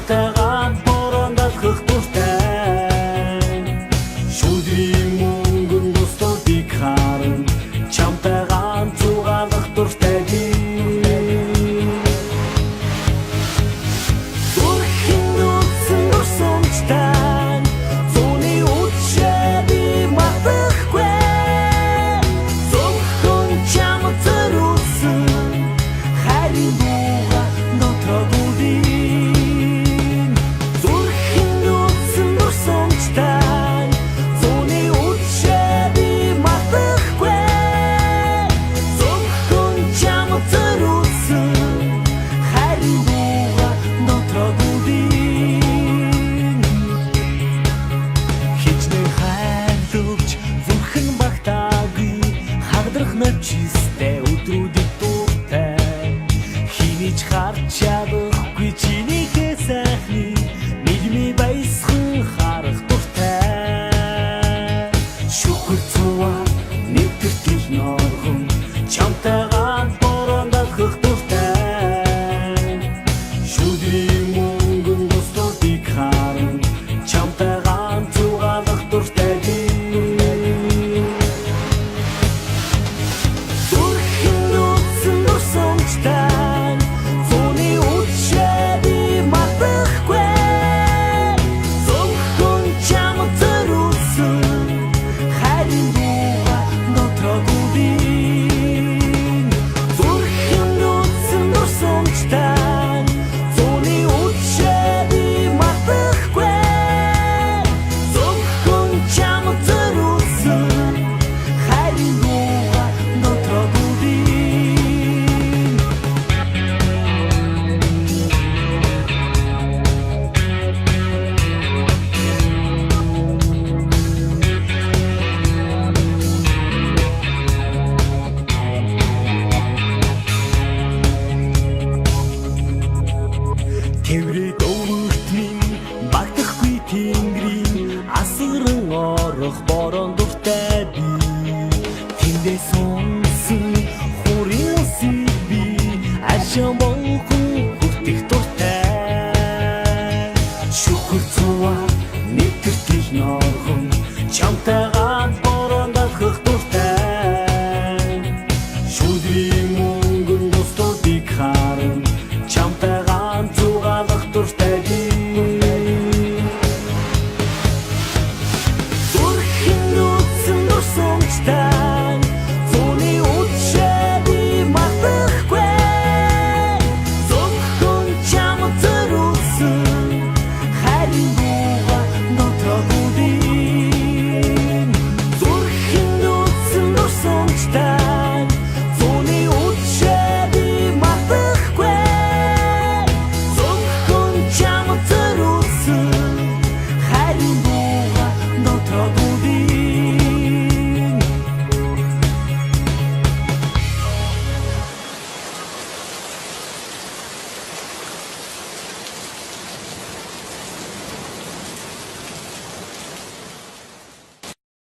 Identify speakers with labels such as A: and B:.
A: чамтайгаа борондох дуртай шүдрийн мөнгөн бусдыг харан чамтайгаа зугаалах дуртай чистэй өдрүүдийг дуртай хинийч харж чадахгүй чинийхээ сайхныг нийгмийн баясхан харах дуртай шүхэр цуваа нэвтэртэл норхон чамтайгаа борондох дуртай шүдрийн мөнгөн бусдыг харан чамтайгаа зугаалах дуртай Тэврээ дөвөртмийн багтахгүй тэнгэрийн асаран орох борон дуртай би тэндээ сонсон хурын усыг би ашаан